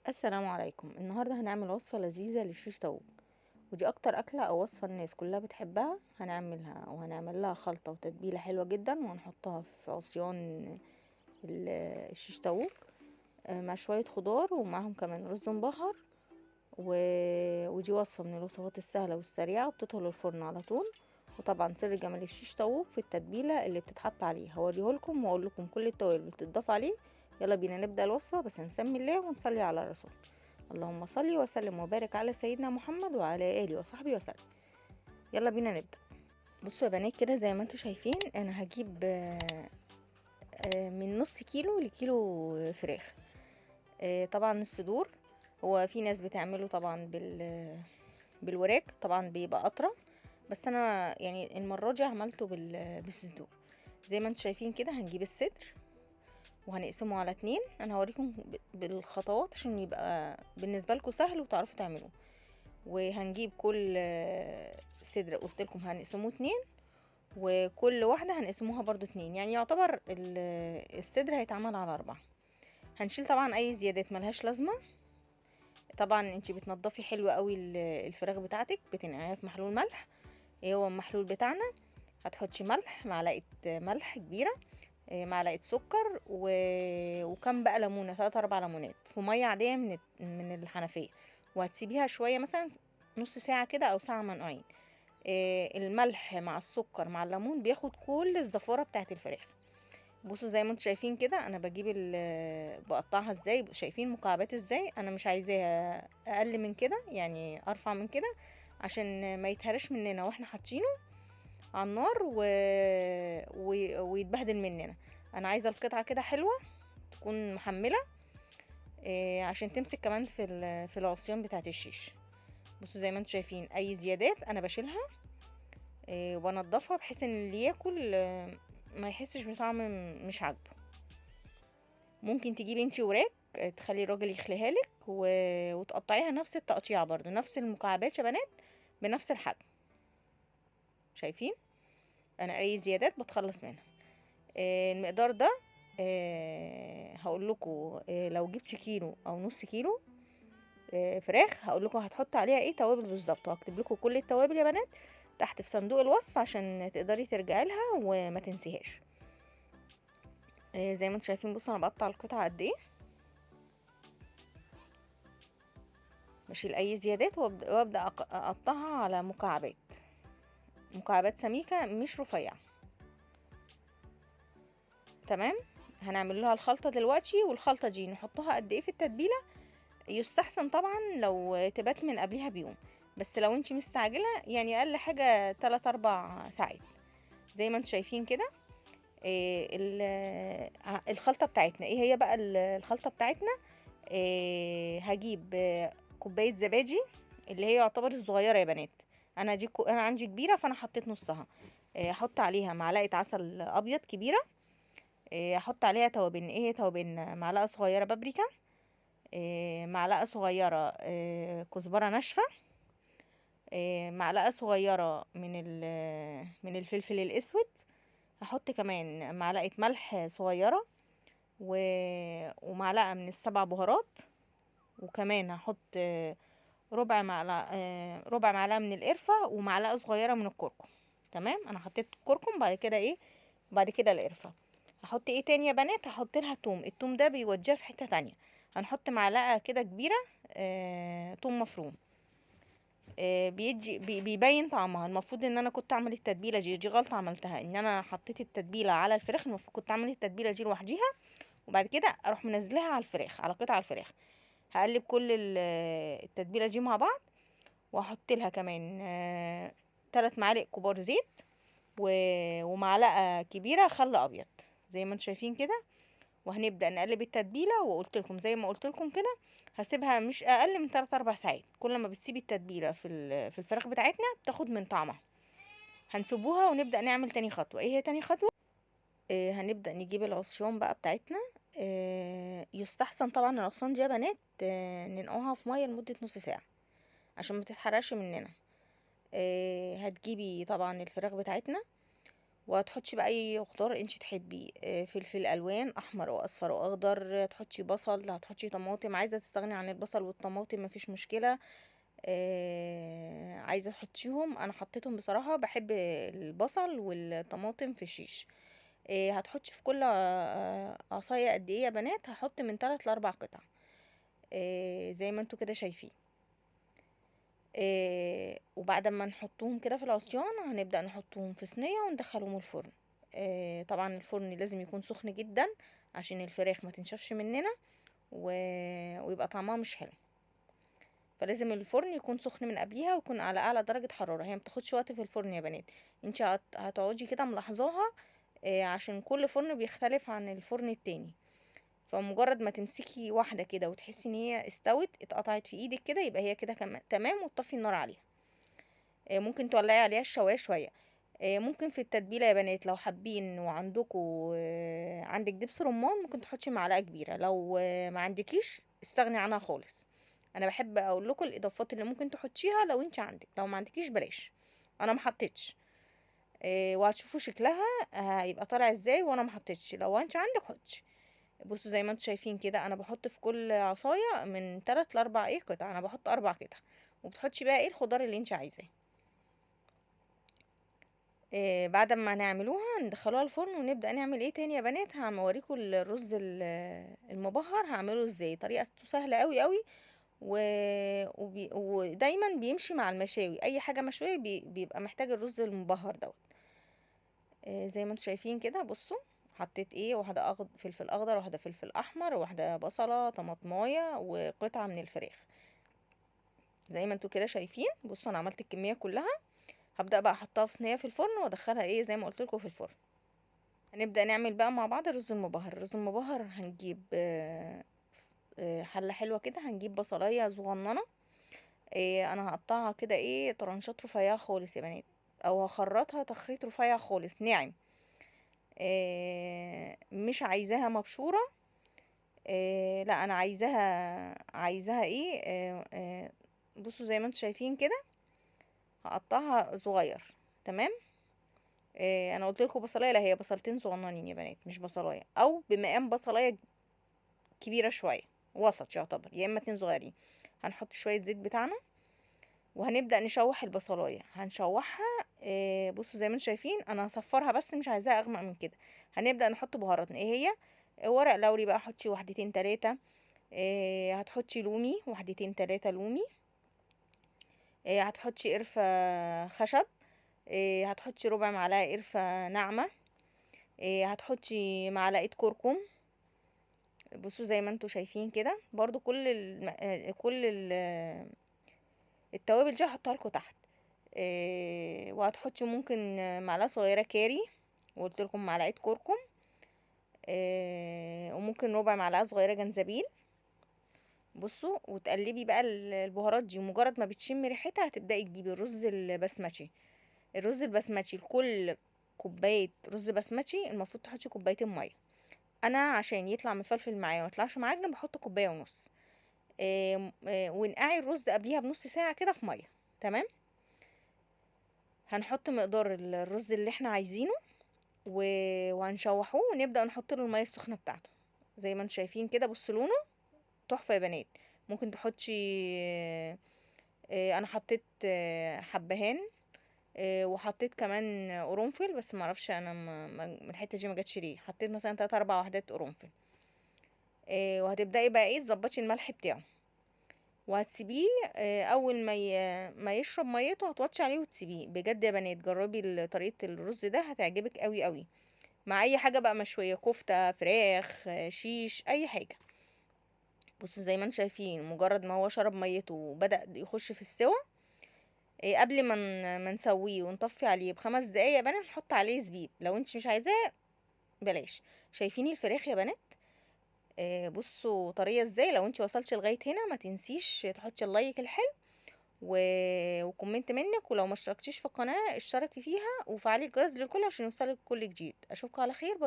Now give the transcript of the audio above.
السلام عليكم. النهارده هنعمل وصفة لذيذة للشيش طاووق، ودي اكتر اكلة او وصفة الناس كلها بتحبها. هنعملها وهنعمل لها خلطة وتتبيلة حلوة جدا، وهنحطها في عصيان الشيش طاووق مع شوية خضار، ومعهم كمان رز مبهر و... ودي وصفة من الوصفات السهلة والسريعة، وبتدخل الفرن على طول. وطبعا سر جمال الشيش طاووق في التتبيلة اللي بتتحط عليه. هوريهولكم واقول لكم كل التوابل اللي بتضاف عليه. يلا بينا نبدأ الوصفة، بس نسمي الله ونصلي على الرسول. اللهم صل وسلم وبارك على سيدنا محمد وعلى اله وصحبه وسلم. يلا بينا نبدا. بصوا يا بنات، كده زي ما انتم شايفين انا هجيب من نص كيلو لكيلو فراخ. طبعا الصدور، هو في ناس بتعمله طبعا بالوراك، طبعا بيبقى اطرى، بس انا يعني المره دي عملته بالصدور. زي ما انتم شايفين كده هنجيب الصدر وهنقسمه على 2. انا هوريكم بالخطوات عشان يبقى بالنسبه لكم سهل وتعرفوا تعملوه. وهنجيب كل صدر قلت لكم هنقسموه 2، وكل واحدة هنقسموها برضو 2، يعني يعتبر الصدر هيتعمل على 4. هنشيل طبعا اي زيادات ملهاش لازمة. طبعا انتي بتنضفي حلو قوي الفراخ بتاعتك، بتنقعيها في محلول ملح. ايه هو المحلول بتاعنا؟ هتحطي ملح، معلقة ملح كبيرة، معلقة سكر وكم بقى ليمونة، 3 4 ليمونات في مية عادية من الحنفية، وهتسيبيها شوية مثلا نص ساعة كده او ساعة منقوعين. الملح مع السكر مع الليمون بياخد كل الزفارة بتاعت الفراخ. بصوا زي ما انتم شايفين كده انا بجيب بقطعها ازاي، شايفين مكعبات ازاي. انا مش عايزاها اقل من كده، يعني ارفع من كده عشان ما يتهرش مننا واحنا حاطينه على النار ويتبهدل مننا. انا عايزه القطعه كده حلوه، تكون محمله، عشان تمسك كمان في العصيان بتاعت الشيش. بصوا زي ما انتم شايفين اي زيادات انا بشيلها وبنضفها، بحيث ان اللي ياكل ما يحسش بطعم مش عاجبه. ممكن تجيبي انتي وراك تخلي الراجل يخليها لك وتقطعيها نفس التقطيع، برضو نفس المكعبات يا بنات، بنفس الحجم. شايفين انا اي زيادات بتخلص منها. المقدار ده هقول لكم لو جبت كيلو او نص كيلو فراخ، هقول لكم هتحط عليها ايه توابل بالظبط، وهكتب لكم كل التوابل يا بنات تحت في صندوق الوصف عشان تقدري ترجعي لها وما تنسيهاش. زي ما انتم شايفين، بصوا انا بقطع القطعه قد ايه، بشيل اي زيادات وابدا اقطعها على مكعبات، مكعبات سميكه مش رفيعه. تمام. هنعمل لها الخلطه دلوقتي، والخلطه دي نحطها قد ايه في التتبيله؟ يستحسن طبعا لو تبات من قبلها بيوم، بس لو انتي مستعجله يعني اقل حاجه 3 4 ساعات. زي ما انتم شايفين كده. الخلطه بتاعتنا ايه هي بقى؟ الخلطه بتاعتنا هجيب كوبايه زبادي، اللي هي يعتبر الصغيره يا بنات. انا عندي كبيره فانا حطيت نصها. احط عليها معلقه عسل ابيض كبيره. احط عليها توابل، ايه هي توابلنا؟ معلقه صغيره بابريكا، معلقه صغيره كزبره ناشفه، معلقه صغيره من الفلفل الاسود. هحط كمان معلقه ملح صغيره ومعلقه من السبع بهارات. وكمان هحط ربع معلقه من القرفه ومعلقه صغيره من الكركم. تمام. انا حطيت الكركم، بعد كده ايه؟ بعد كده القرفه. هحط ايه تاني يا بنات؟ هحط لها توم. التوم ده بيوديها في حته تانية. هنحط معلقه كده كبيره توم مفروم. بيدي بيبين طعمها. المفروض ان انا كنت اعمل التتبيله دي غلطه عملتها، ان انا حطيت التتبيله على الفراخ. المفروض كنت اعمل التتبيله دي لوحديها، وبعد كده اروح منزلها على الفراخ، على قطع الفراخ. هقلب كل التتبيله دي مع بعض، واحط لها كمان 3 معالق كبار زيت ومعلقه كبيره خل ابيض، زي ما انتم شايفين كده. وهنبدا نقلب التتبيله، وقلت لكم زي ما قلت لكم كده هسيبها مش اقل من 3 4 ساعات. كل ما بتسيبي التتبيله في الفراخ بتاعتنا بتاخد من طعمها. هنسيبوها ونبدا نعمل تاني خطوه. ايه هي تاني خطوه؟ هنبدا نجيب العصيان بقى بتاعتنا. يستحسن طبعا العصيان دي يا بنات ننقعها في ميه لمده نص ساعه عشان ما تتحرقش مننا. هتجيبي طبعا الفراخ بتاعتنا وهتحطي بقى اي خضار انت تحبيه، فلفل الوان احمر واصفر واخضر، هتحطي بصل، هتحطي طماطم، عايزه تستغني عن البصل والطماطم مفيش مشكله. عايزه تحطيهم، انا حطيتهم بصراحه، بحب البصل والطماطم في الشيش. هتحطي في كل عصايه قد ايه يا بنات؟ هحط من 3 ل 4 قطع، زي ما انتوا كده شايفين. وبعد ما نحطهم كده في العصيان هنبدأ نحطهم في صينية وندخلهم الفرن. طبعا الفرن لازم يكون سخن جدا عشان الفراخ ما تنشفش مننا ويبقى طعمها مش حلو. فلازم الفرن يكون سخن من قبليها ويكون على اعلى درجة حرارة. هي ما بتاخدش وقت في الفرن يا بنات، انت هتقعدي كده ملاحظاها، عشان كل فرن بيختلف عن الفرن التاني. فمجرد ما تمسكي واحدة كده وتحسي ان هي استوت، اتقطعت في ايدك كده، يبقى هي كده تمام، وتطفي النار عليها. ممكن تولعي عليها الشوايه شويه. ممكن في التتبيله يا بنات لو حابين وعندكوا عندك دبس رمان، ممكن تحطي معلقه كبيره. لو ما عندكيش استغني عنها خالص. انا بحب اقول لكم الاضافات اللي ممكن تحطيها لو انت عندك، لو ما عندكيش بلاش. انا ما حطيتش. وهتشوفوا شكلها هيبقى طالع ازاي، وانا ما حطيتش. لو انت عندك حطي. بصوا زي ما انتم شايفين كده، انا بحط في كل عصايه من 3 ل 4 قطع. انا بحط 4 قطع، وبتحطي بقى الخضار اللي انت عايزاه. بعد ما نعملوها ندخلوها الفرن ونبدأ نعمل ايه تاني يا بنات. هوريكم الرز المبهر هعمله ازاي. طريقته سهلة قوي قوي، ودايما بيمشي مع المشاوي. اي حاجة مشوية بيبقى محتاج الرز المبهر دوت. زي ما انتم شايفين كده، بصوا حطيت ايه، واحدة فلفل اخضر، واحدة فلفل احمر، واحدة بصلة، طماطمايه، وقطعة من الفراخ. زي ما انتوا كده شايفين. بصوا انا عملت الكمية كلها. هبدأ بقى احطها في صينية في الفرن وادخلها ايه زي ما قلت لكم في الفرن. هنبدأ نعمل بقى مع بعض الرز المبهر. الرز المبهر هنجيب حلة حلوة كده، هنجيب بصلاية صغننة. انا هقطعها كده ايه طرنشات رفيعة خالص يا بنات، او هخرطها تخريط رفيع خالص ناعم. مش عايزاها مبشورة. لا انا عايزاها ايه. بصوا زي ما انتم شايفين كده، هقطعها صغير. تمام. انا قلت لكم بصلايه، لا هي بصلتين صغننين يا بنات، مش بصلايه، او بمقام بصلايه كبيره شويه، وسط يعتبر، يا اما 2 صغيرين. هنحط شويه زيت بتاعنا وهنبدا نشوح البصلايه. هنشوحها. بصوا زي ما انتم شايفين، انا هصفرها بس مش عايزاها اغمق من كده. هنبدا نحط بهاراتنا ايه هي. ورق لوري بقى حطي 1 3. هتحطي لومي 1 3 لومي. هتحطي قرفه خشب. هتحطي ربع معلقه قرفه ناعمه. هتحطي معلقه كركم. بصوا زي ما انتوا شايفين كده. برضو كل التوابل دي هحطها لكم تحت. وهتحطي ممكن معلقه صغيره كاري، وقلت لكم معلقه كركم. وممكن ربع معلقه صغيره جنزبيل. بصوا وتقلبي بقى البهارات دي، ومجرد ما بتشمي ريحتها هتبداي تجيبي الرز البسمتي. الرز البسمتي لكل كوبايه رز بسمتي المفروض تحطي 2 كوباية ميه. انا عشان يطلع مفلفل معايا وما يطلعش معجن بحط 1.5 كوباية. ونقعي الرز قبليها بنص ساعة كده في مية. تمام. هنحط مقدار الرز اللي احنا عايزينه وهنشوحوه ونبدأ نحط له المية السخنة بتاعته. زي ما انتم شايفين كده، بصوا لونه تحفة يا بنات. ممكن تحطي انا حطيت حبهان. وحطيت كمان قرنفل، بس معرفش انا الحته دي ما جاتش ليه. حطيت مثلا 3 4 وحدات قرنفل. وهتبداي بقى ايه تظبطي الملح بتاعه، وهتسيبيه. اول ما يشرب ميته هتوطي عليه وتسيبيه. بجد يا بنات جربي طريقه الرز ده هتعجبك قوي قوي، مع اي حاجه بقى مشويه، كفته، فراخ، شيش، اي حاجه. بصوا زي ما انتم شايفين، مجرد ما هو شرب ميته وبدأ يخش في السوا، قبل ما نسويه ونطفي عليه ب5 دقايق يا بنات نحط عليه زبيب. لو انت مش عايزاه بلاش. شايفين الفراخ يا بنات بصوا طريه ازاي. لو انت وصلتي لغايه هنا ما تنسيش تحطي اللايك الحلو وكومنت منك. ولو ما اشتركتيش في القناه اشتركي فيها وفعلي الجرس للكل عشان يوصلك كل جديد. اشوفكم على خير. باي.